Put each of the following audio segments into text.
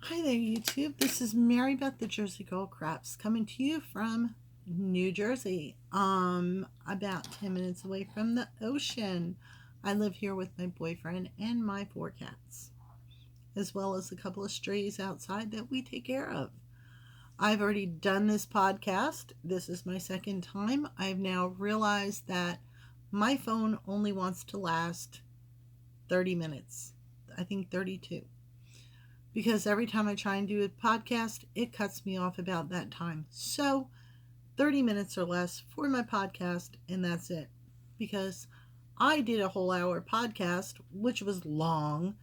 Hi there, YouTube. This is Mary Beth, the Jersey Girl Crafts, coming to you from New Jersey. About 10 minutes away from the ocean. I live here with my boyfriend and my 4 cats, as well as a couple of strays outside that we take care of. I've already done this podcast. This is my second time. I've now realized that my phone only wants to last 30 minutes. I think 32. Because every time I try and do a podcast, it cuts me off about that time. So 30 minutes or less for my podcast, and that's it. Because I did a whole hour podcast, which was long,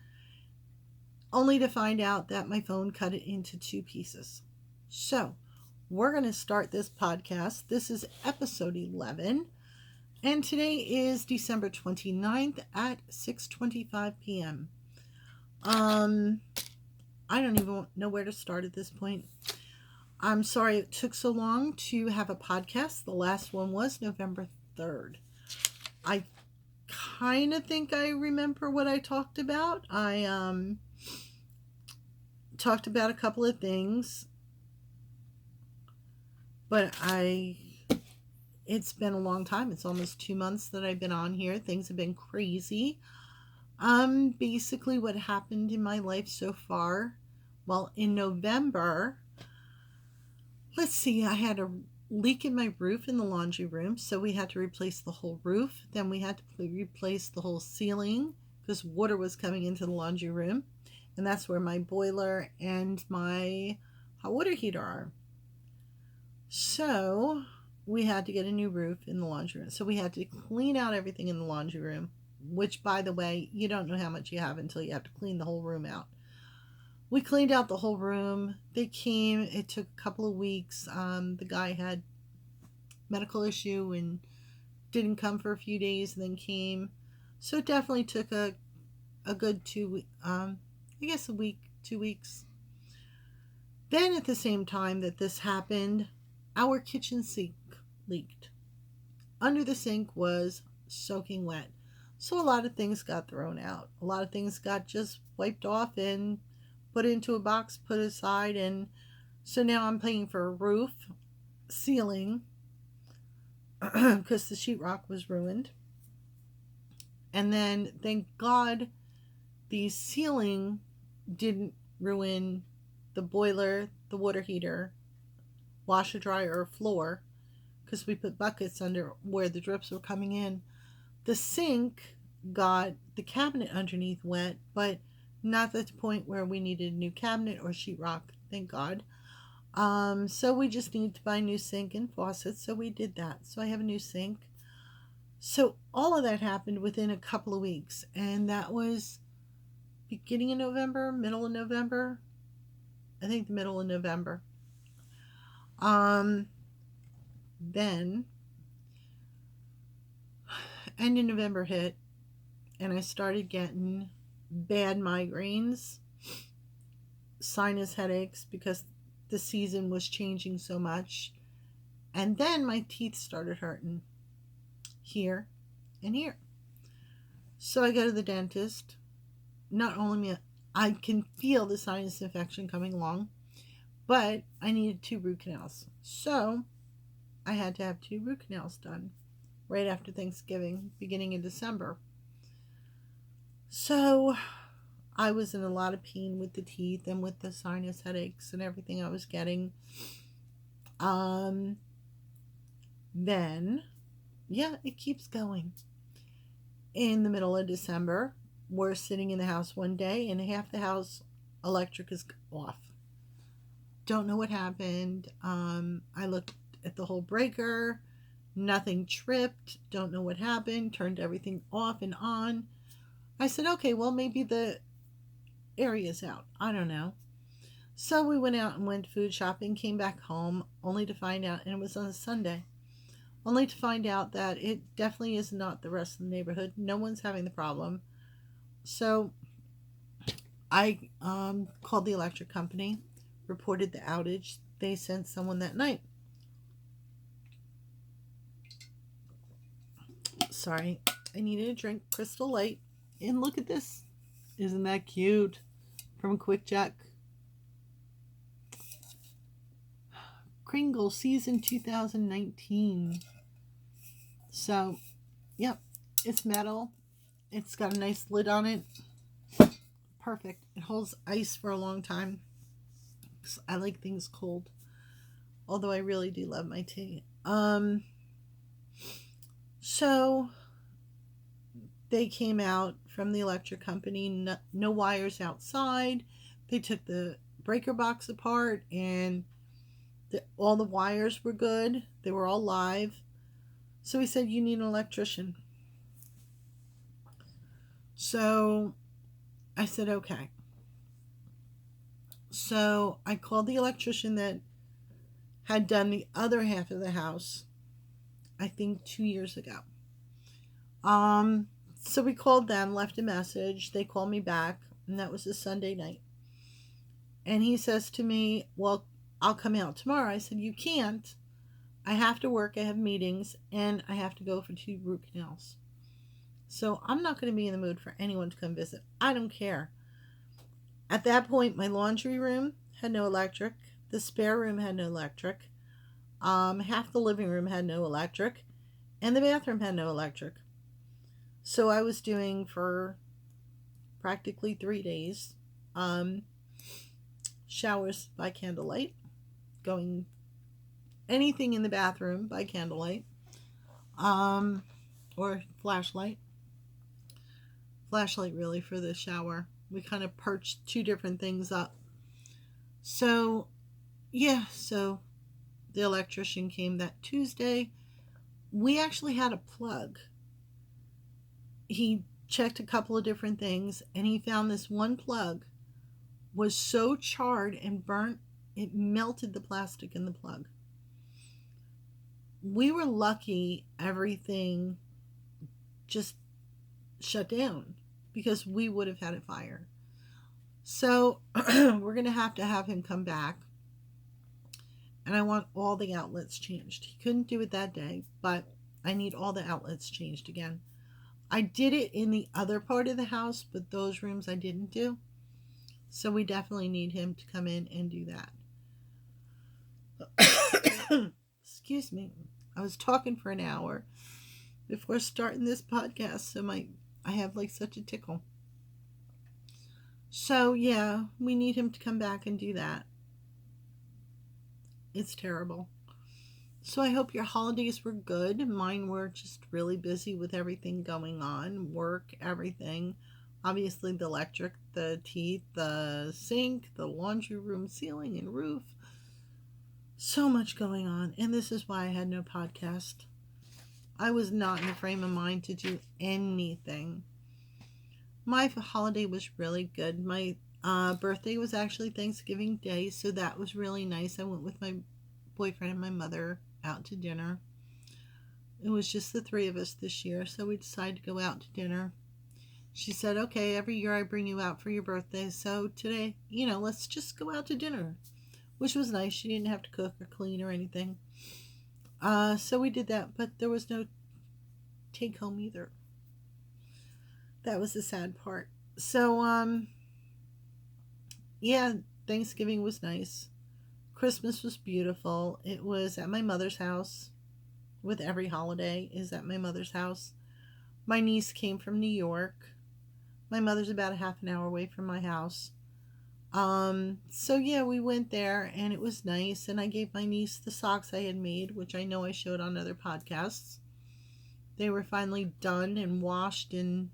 only to find out that my phone cut it into 2 pieces. So we're going to start this podcast. This is episode 11, and today is December 29th at 6:25 p.m. I don't even know where to start at this point. I'm sorry it took so long to have a podcast. The last one was November 3rd. I kind of think I remember what I talked about. I talked about a couple of things, but it's been a long time. It's almost 2 months that I've been on here. Things have been crazy. Basically what happened in my life so far. Well, in November, let's see, I had a leak in my roof in the laundry room, so we had to replace the whole roof. Then we had to replace the whole ceiling because water was coming into the laundry room, and that's where my boiler and my hot water heater are. So we had to get a new roof in the laundry room. So we had to clean out everything in the laundry room, which, by the way, you don't know how much you have until you have to clean the whole room out. We cleaned out the whole room. They came. It took a couple of weeks. The guy had medical issue and didn't come for a few days and then came. So it definitely took a good 2 I guess a week, 2 weeks. Then at the same time that this happened, our kitchen sink leaked. Under the sink was soaking wet. So a lot of things got thrown out. A lot of things got just wiped off and put into a box, put aside, and so now I'm paying for a roof, ceiling, because the sheetrock was ruined. And then, thank God, the ceiling didn't ruin the boiler, the water heater, washer, dryer, or floor, because we put buckets under where the drips were coming in. The sink got the cabinet underneath wet, but not at the point where we needed a new cabinet or sheetrock, thank God. So we just needed to buy a new sink and faucets, so we did that. So I have a new sink. So all of that happened within a couple of weeks, and that was beginning of November, middle of November. I think the middle of November. Then end of November hit, and I started getting bad migraines, sinus headaches, because the season was changing so much. And then my teeth started hurting here and here. So I go to the dentist. Not only I can feel the sinus infection coming along, but I needed 2 root canals. So I had to have 2 root canals done right after Thanksgiving, beginning of December. So I was in a lot of pain with the teeth and with the sinus headaches and everything I was getting. Then, yeah, it keeps going. In the middle of December, we're sitting in the house one day and half the house electric is off. Don't know what happened. I looked at the whole breaker. Nothing tripped. Don't know what happened. Turned everything off and on. I said, okay, well, maybe the area's out. I don't know. So we went out and went food shopping, came back home, only to find out, and it was on a Sunday, only to find out that it definitely is not the rest of the neighborhood. No one's having the problem. So I called the electric company, reported the outage. They sent someone that night. Sorry, I needed a drink, Crystal Light. And look at this. Isn't that cute? From Quick Check. Kringle season 2019. So, yep, it's metal. It's got a nice lid on it. Perfect. It holds ice for a long time. I like things cold. Although I really do love my tea. So they came out from the electric company. No wires outside. They took the breaker box apart, and all the wires were good. They were all live. So he said, you need an electrician. So I said, okay. So I called the electrician that had done the other half of the house, I think 2 years ago. So we called them, left a message. They called me back, and that was a Sunday night. And he says to me, well, I'll come out tomorrow. I said, you can't. I have to work. I have meetings, and I have to go for 2 root canals. So I'm not going to be in the mood for anyone to come visit. I don't care. At that point, my laundry room had no electric. The spare room had no electric. Half the living room had no electric. And the bathroom had no electric. So I was doing for practically 3 days showers by candlelight. Going anything in the bathroom by candlelight. Or flashlight. Flashlight really for the shower. We kind of perched 2 different things up. So, yeah, so the electrician came that Tuesday. We actually had a plug. He checked a couple of different things, and he found this one plug was so charred and burnt, it melted the plastic in the plug. We were lucky everything just shut down, because we would have had a fire. So we're going to have him come back. And I want all the outlets changed. He couldn't do it that day, but I need all the outlets changed again. I did it in the other part of the house, but those rooms I didn't do. So we definitely need him to come in and do that. Excuse me. I was talking for an hour before starting this podcast, so I have like such a tickle. So yeah, we need him to come back and do that. It's terrible. So I hope your holidays were good. Mine were just really busy with everything going on. Work, everything. Obviously the electric, the teeth, the sink, the laundry room, ceiling, and roof. So much going on. And this is why I had no podcast. I was not in the frame of mind to do anything. My holiday was really good. My birthday was actually Thanksgiving Day, so that was really nice. I went with my boyfriend and my mother out to dinner. It was just the 3 of us this year, so we decided to go out to dinner. She said, okay, every year I bring you out for your birthday, so today, let's just go out to dinner, which was nice. She didn't have to cook or clean or anything. So we did that, but there was no take home either. That was the sad part. So, yeah, Thanksgiving was nice. Christmas was beautiful. It was at my mother's house. With every holiday is at my mother's house. My niece came from New York. My mother's about a half an hour away from my house. So yeah, we went there and it was nice. And I gave my niece the socks I had made, which I know I showed on other podcasts. They were finally done and washed, and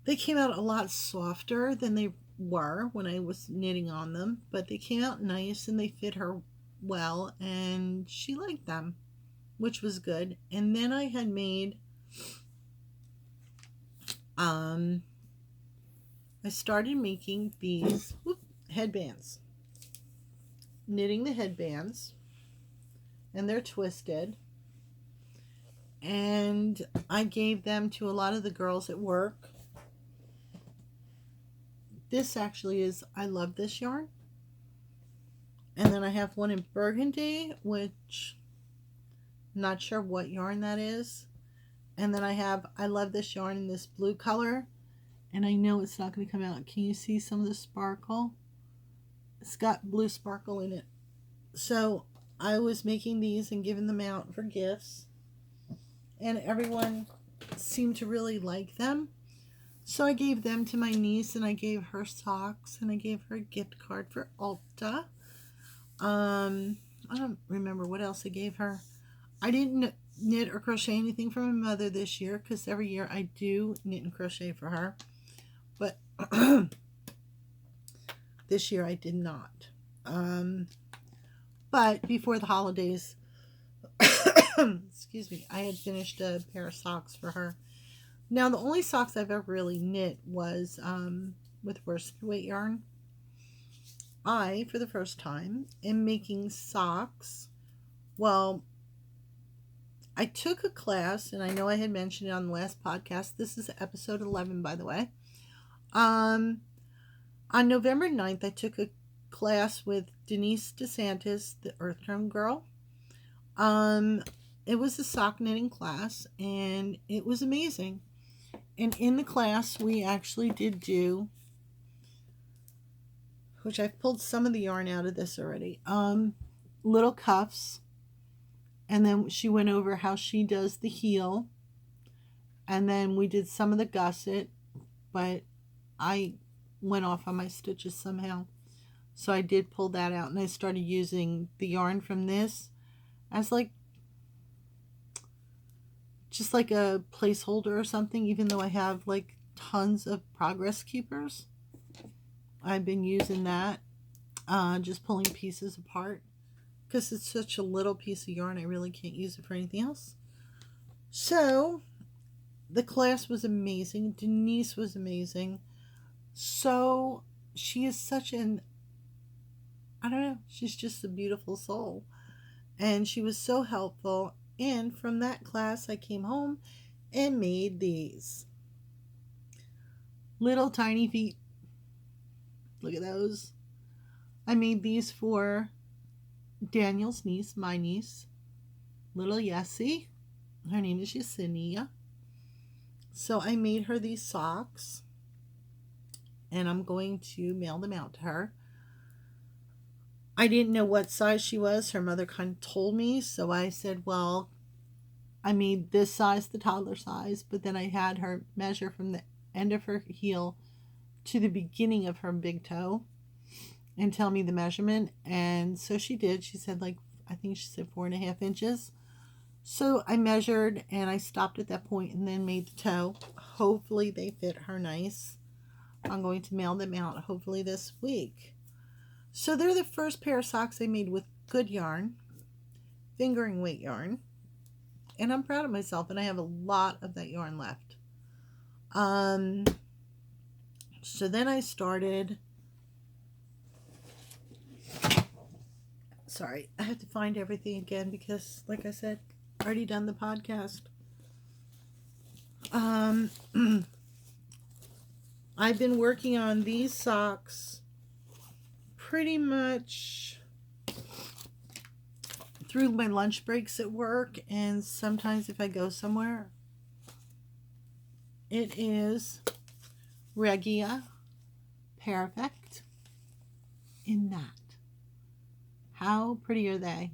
they came out a lot softer than they were when I was knitting on them, but they came out nice and they fit her well, and she liked them, which was good. And then I had made I started making these headbands, knitting the headbands, and they're twisted, and I gave them to a lot of the girls at work. This actually is, I love this yarn. And then I have one in burgundy, which I'm not sure what yarn that is. And then I have, I love this yarn in this blue color. And I know it's not going to come out. Can you see some of the sparkle? It's got blue sparkle in it. So I was making these and giving them out for gifts, and everyone seemed to really like them. So I gave them to my niece, and I gave her socks, and I gave her a gift card for Ulta. I don't remember what else I gave her. I didn't knit or crochet anything for my mother this year, because every year I do knit and crochet for her. But this year I did not. But before the holidays, excuse me, I had finished a pair of socks for her. Now, the only socks I've ever really knit was with worsted weight yarn. I, for the first time, am making socks. Well, I took a class, and I know I had mentioned it on the last podcast. This is episode 11, by the way. On November 9th, I took a class with Denise DeSantis, the Earth Tone Girl. It was a sock knitting class, and it was amazing. And in the class, we actually did do, which I've pulled some of the yarn out of this already, little cuffs. And then she went over how she does the heel. And then we did some of the gusset, but I went off on my stitches somehow. So I did pull that out, and I started using the yarn from this as just like a placeholder or something, even though I have like tons of progress keepers. I've been using that, just pulling pieces apart, because it's such a little piece of yarn, I really can't use it for anything else. So the class was amazing. Denise was amazing. So she is such an, I don't know, she's just a beautiful soul. And she was so helpful. And from that class, I came home and made these little tiny feet. Look at those. I made these for Daniel's niece, my niece, little Yessie. Her name is Yesenia. So I made her these socks, and I'm going to mail them out to her. I didn't know what size she was. Her mother kind of told me, so I said, well, I made this size, the toddler size, but then I had her measure from the end of her heel to the beginning of her big toe and tell me the measurement. And so she did. She said, I think she said 4.5 inches. So I measured, and I stopped at that point and then made the toe. Hopefully they fit her nice. I'm going to mail them out hopefully this week. So they're the first pair of socks I made with good yarn, fingering weight yarn, and I'm proud of myself, and I have a lot of that yarn left. So then I started, sorry, I have to find everything again because, like I said, I already done the podcast. I've been working on these socks pretty much through my lunch breaks at work, and sometimes if I go somewhere. It is Regia Perfect in that. How pretty are they?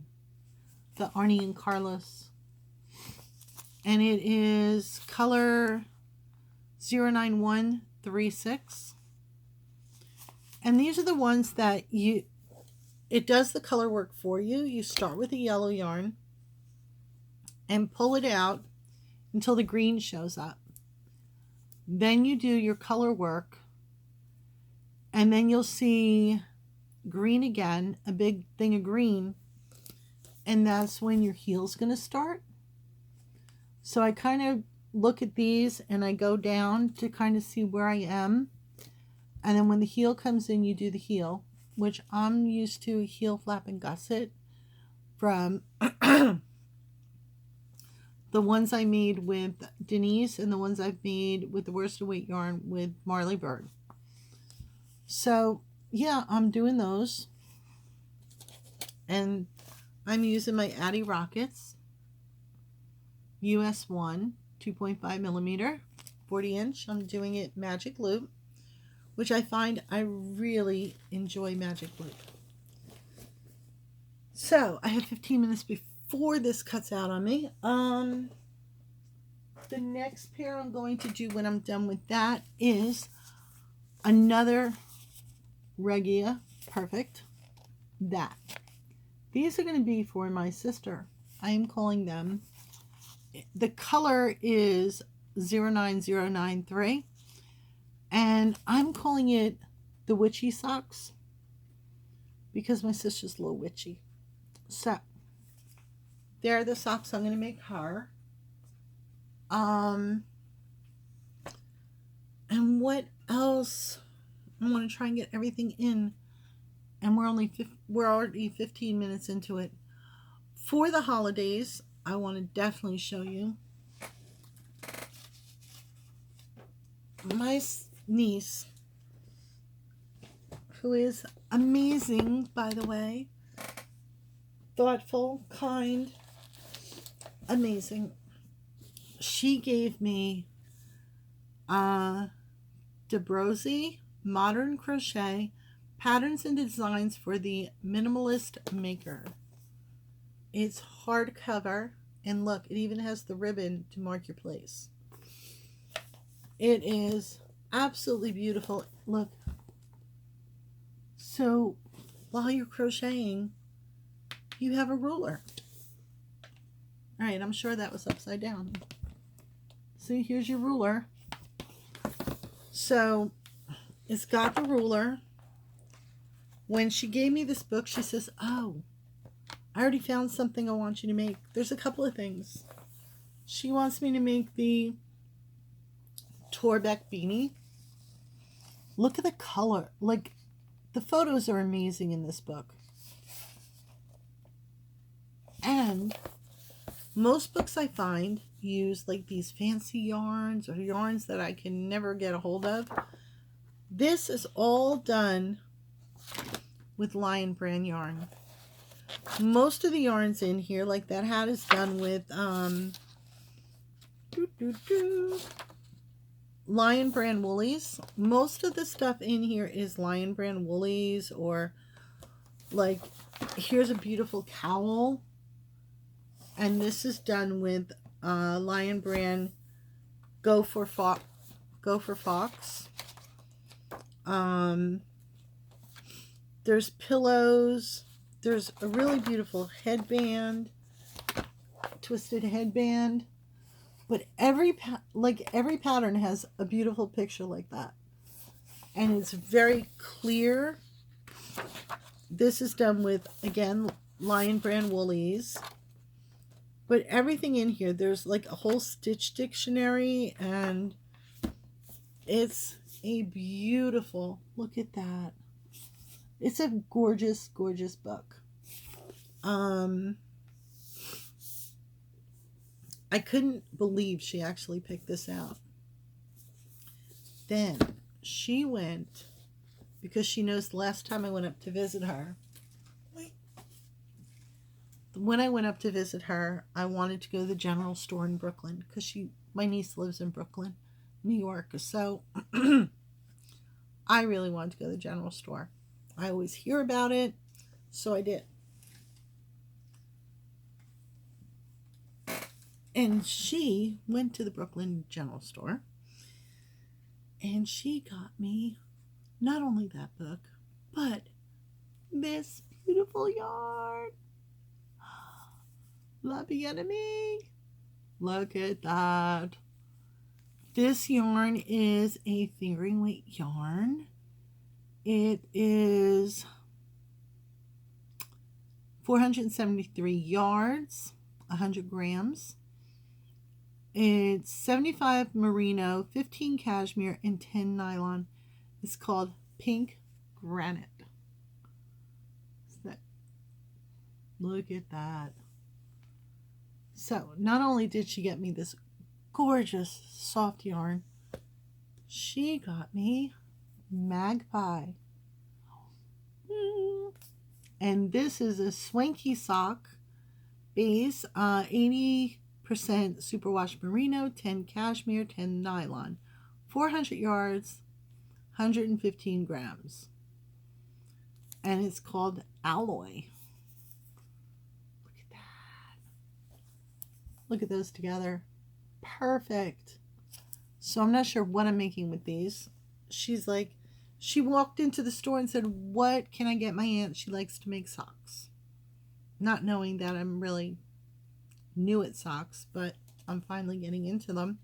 The Arnie and Carlos. And it is color 09136. And these are the ones that it does the color work for you. You start with a yellow yarn and pull it out until the green shows up. Then you do your color work, and then you'll see green again, a big thing of green, and that's when your heel's going to start. So I kind of look at these and I go down to kind of see where I am. And then when the heel comes in, you do the heel, which I'm used to a heel flap and gusset from the ones I made with Denise and the ones I've made with the worsted weight yarn with Marley Bird. So yeah, I'm doing those. And I'm using my Addy Rockets US 1 2.5 millimeter 40 inch. I'm doing it magic loop, which I find I really enjoy magic loop. So I have 15 minutes before this cuts out on me. The next pair I'm going to do when I'm done with that is another Regia Perfect. That. These are going to be for my sister. I am calling them. The color is 09093. And I'm calling it the Witchy Socks because my sister's a little witchy. So, they're the socks I'm going to make her. And what else? I want to try and get everything in. And we're already 15 minutes into it. For the holidays, I want to definitely show you my niece, who is amazing, by the way. Thoughtful, kind, amazing. She gave me Debrosy Modern Crochet Patterns and Designs for the Minimalist Maker. It's hardcover, and look, it even has the ribbon to mark your place. It is absolutely beautiful. Look. So, while you're crocheting, you have a ruler. All right, I'm sure that was upside down. See, here's your ruler. So, it's got the ruler. When she gave me this book, she says, oh, I already found something I want you to make. There's a couple of things. She wants me to make the Torbeck beanie. Look at the color. Like, the photos are amazing in this book. And most books I find use like these fancy yarns or yarns that I can never get a hold of. This is all done with Lion Brand yarn. Most of the yarns in here, like that hat, is done with Lion Brand woolies. Most of the stuff in here is Lion Brand woolies, or like here's a beautiful cowl, and this is done with Lion Brand Go for Fox. There's pillows. There's a really beautiful headband, twisted headband. But every pattern has a beautiful picture like that. And it's very clear. This is done with, again, Lion Brand woolies. But everything in here, there's like a whole stitch dictionary, and it's a beautiful, look at that. It's a gorgeous, gorgeous book. I couldn't believe she actually picked this out. Then she went, because she knows the last time I went up to visit her, when I went up to visit her, I wanted to go to the general store in Brooklyn, because my niece lives in Brooklyn, New York. So I really wanted to go to the general store. I always hear about it, so I did. And she went to the Brooklyn general store, and she got me not only that book, but this beautiful yarn. La Enemy. Look at that. This yarn is a fingering weight yarn. It is 473 yards, 100 grams. It's 75 merino, 15 cashmere, and 10 nylon. It's called Pink Granite. Look at that. So, not only did she get me this gorgeous soft yarn, she got me Magpie. And this is a swanky sock base, 80% superwash merino, 10 cashmere, 10 nylon, 400 yards, 115 grams. And it's called Alloy. Look at those together. Perfect. So I'm not sure what I'm making with these. She's like, she walked into the store and said, what can I get my aunt? She likes to make socks. Not knowing that I'm really new at socks, but I'm finally getting into them.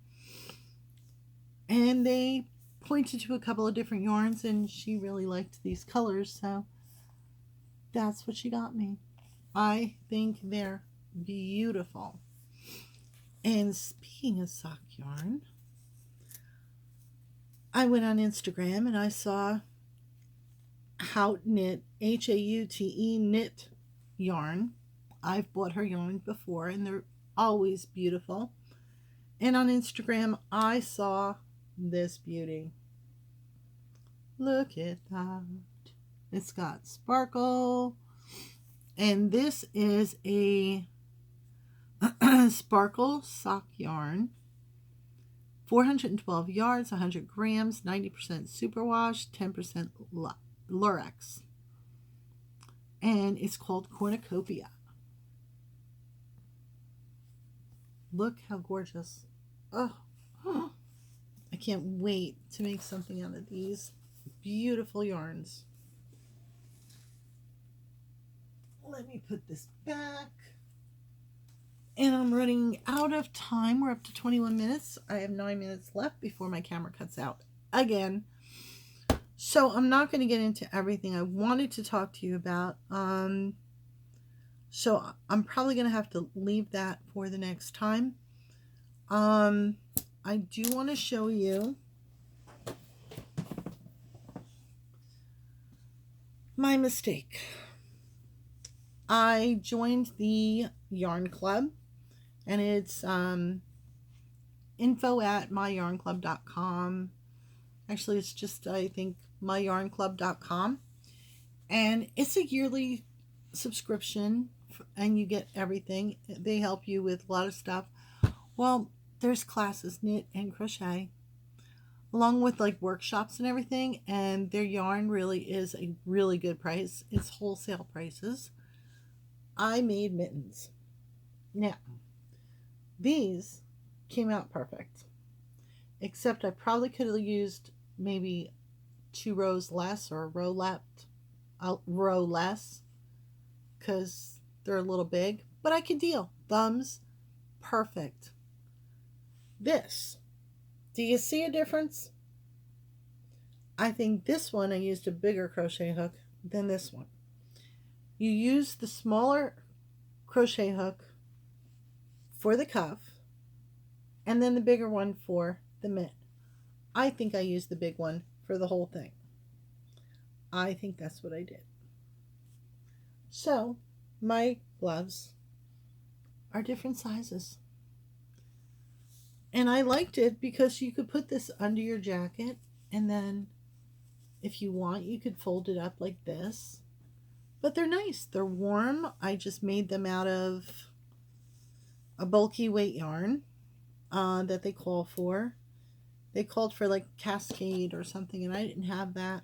And they pointed to a couple of different yarns, and she really liked these colors, so that's what she got me. I think they're beautiful. And speaking of sock yarn, I went on Instagram and I saw Haute Knit, Haute knit yarn. I've bought her yarn before and they're always beautiful. And on Instagram, I saw this beauty. Look at that. It's got sparkle. And this is a sparkle sock yarn. 412 yards, 100 grams, 90% superwash, 10% lurex. And it's called Cornucopia. Look how gorgeous. Oh, I can't wait to make something out of these beautiful yarns. Let me put this back. And I'm running out of time. We're up to 21 minutes. I have 9 minutes left before my camera cuts out again. So I'm not going to get into everything I wanted to talk to you about. So I'm probably going to have to leave that for the next time. I do want to show you my mistake. I joined the yarn club, and it's info@myyarnclub.com. Actually, it's just, I think, myyarnclub.com. And it's a yearly subscription, and you get everything. They help you with a lot of stuff. Well, there's classes, knit and crochet, along with like workshops and everything. And their yarn really is a really good price. It's wholesale prices. I made mittens. Now, these came out perfect. Except I probably could have used maybe 2 rows less or a row less. Because they're a little big. But I could deal. Thumbs, perfect. This. Do you see a difference? I think this one I used a bigger crochet hook than this one. You use the smaller crochet hook for the cuff and then the bigger one for the mitt. I think I used the big one for the whole thing. I think that's what I did. So my gloves are different sizes. And I liked it because you could put this under your jacket, and then if you want, you could fold it up like this. But they're nice. They're warm. I just made them out of a bulky weight yarn that they call for. They called for like Cascade or something, and I didn't have that.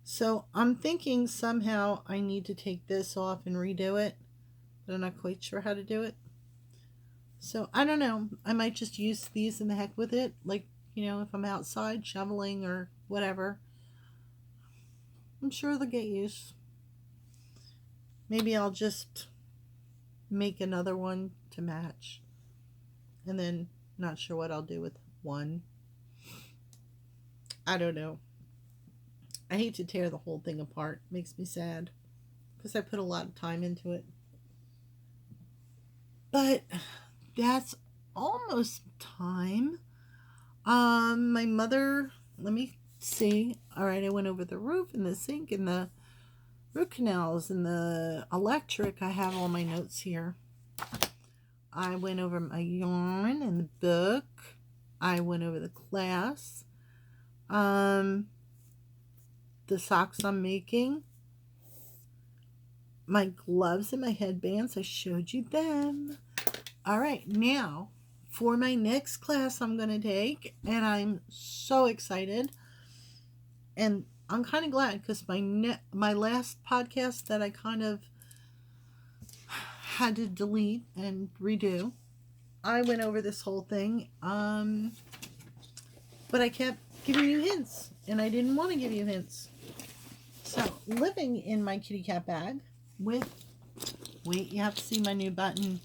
So I'm thinking somehow I need to take this off and redo it, but I'm not quite sure how to do it. So I don't know. I might just use these and the heck with it. Like, you know, if I'm outside shoveling or whatever. I'm sure they'll get used. Maybe I'll just make another one to match. And then not sure what I'll do with one. I don't know. I hate to tear the whole thing apart. It makes me sad. Because I put a lot of time into it. But that's almost time. My mother, let me see. All right, I went over the roof and the sink and the root canals and the electric. I have all my notes here. I went over my yarn and the book. I went over the class. The socks I'm making. My gloves and my headbands. I showed you them. All right, now for my next class I'm going to take, and I'm so excited, and I'm kind of glad because my last podcast that I kind of had to delete and redo, I went over this whole thing, but I kept giving you hints, and I didn't want to give you hints. So, living in my kitty cat bag with, wait, you have to see my new button,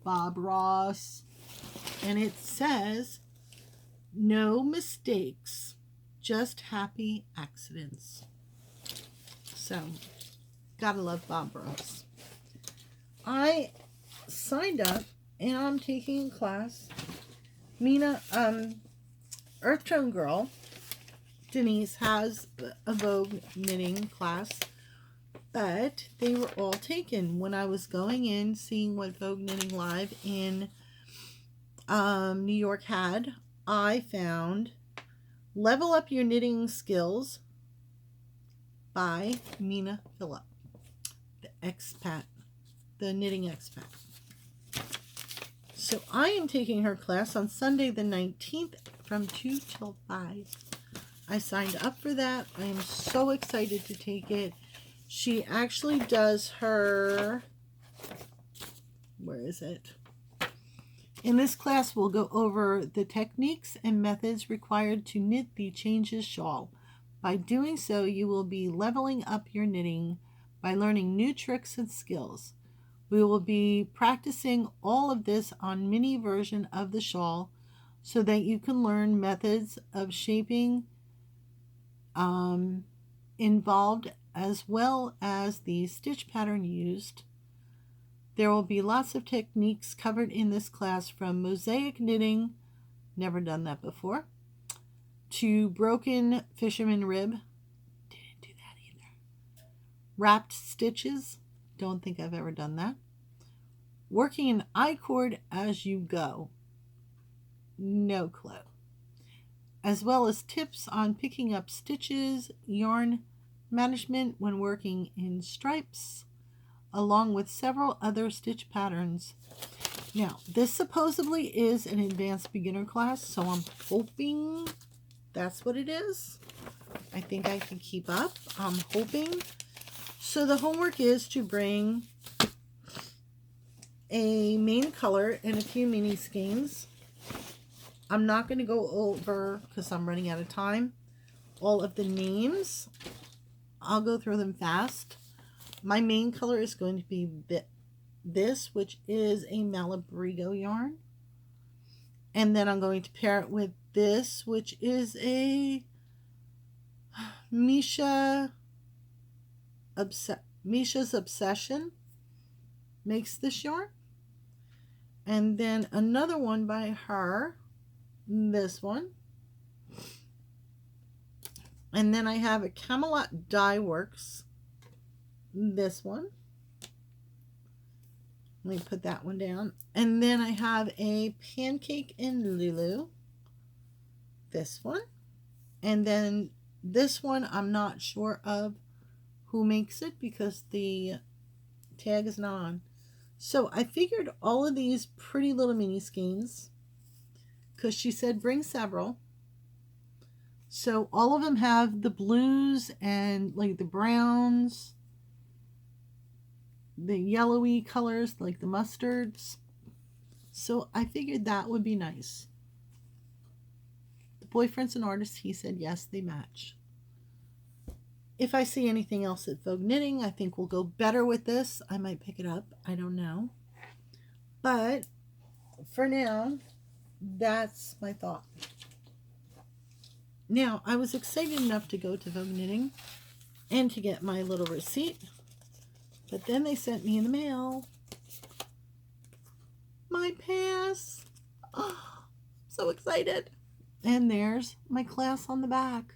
Bob Ross, and it says, no mistakes, just happy accidents. So, gotta love Bob Ross. I signed up and I'm taking a class. Earth Tone Girl, Denise, has a Vogue knitting class, but they were all taken. When I was going in, seeing what Vogue Knitting Live in New York had, I found Level Up Your Knitting Skills by Mina Phillip, the expat, the knitting expat. So I am taking her class on Sunday the 19th from 2 till 5. I signed up for that. I am so excited to take it. She actually does her, where is it? In this class, we'll go over the techniques and methods required to knit the Changes shawl. By doing so, you will be leveling up your knitting by learning new tricks and skills. We will be practicing all of this on mini version of the shawl so that you can learn methods of shaping involved as well as the stitch pattern used. There will be lots of techniques covered in this class, from mosaic knitting, never done that before, to broken fisherman rib, didn't do that either, wrapped stitches, don't think I've ever done that, working an I-cord as you go, no clue, as well as tips on picking up stitches, yarn management when working in stripes, along with several other stitch patterns. Now, this supposedly is an advanced beginner class, so I'm hoping that's what it is. I think I can keep up. I'm hoping. So the homework is to bring a main color and a few mini skeins. I'm not going to go over, because I'm running out of time, all of the names. I'll go through them fast. My main color is going to be this, which is a Malabrigo yarn. And then I'm going to pair it with this, which is a Misha's Obsession makes this yarn. And then another one by her, this one. And then I have a Camelot Dye Works, this one. Let me put that one down. And then I have a Pancake in Lulu, this one. And then this one, I'm not sure of who makes it because the tag is not on. So I figured all of these pretty little mini skeins, because she said bring several. So all of them have the blues and like the browns, the yellowy colors like the mustards. So I figured that would be nice. The boyfriend's an artist. He said yes, they match. If I see anything else at Vogue Knitting, I think will go better with this. I might pick it up. I don't know. But for now, that's my thought. Now, I was excited enough to go to Vogue Knitting and to get my little receipt. But then they sent me in the mail my pass. Oh, so excited. And there's my class on the back.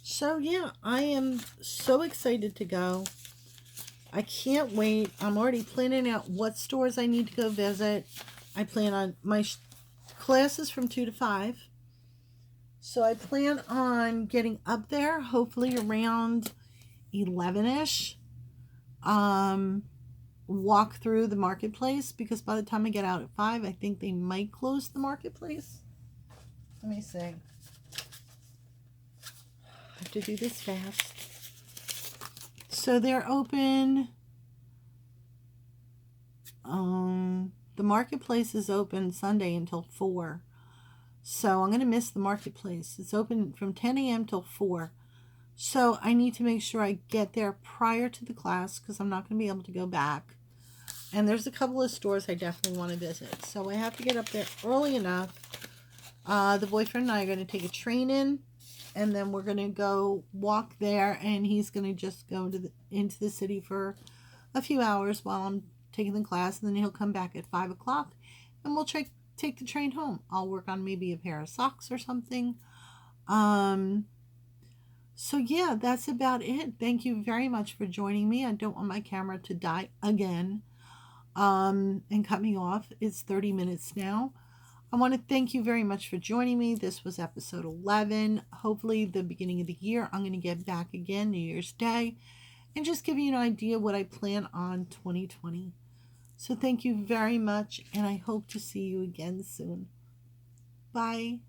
So yeah, I am so excited to go. I can't wait. I'm already planning out what stores I need to go visit. I plan on my classes from 2 to 5. So I plan on getting up there, hopefully around 11-ish. Walk through the marketplace, because by the time I get out at 5, I think they might close the marketplace. Let me see. I have to do this fast. So they're open The marketplace is open Sunday until 4. So I'm going to miss the marketplace. It's open from 10 a.m. till 4. So I need to make sure I get there prior to the class because I'm not going to be able to go back. And there's a couple of stores I definitely want to visit. So I have to get up there early enough. The boyfriend and I are going to take a train in. And then we're going to go walk there. And he's going to just go into the city for a few hours while I'm taking the class. And then he'll come back at 5 o'clock. And we'll take the train home. I'll work on maybe a pair of socks or something. So yeah, that's about it. Thank you very much for joining me. I don't want my camera to die again. And cut me off. It's 30 minutes now. I want to thank you very much for joining me. This was episode 11. Hopefully the beginning of the year, I'm going to get back again, New Year's Day, and just give you an idea what I plan on 2020. So thank you very much, and I hope to see you again soon. Bye.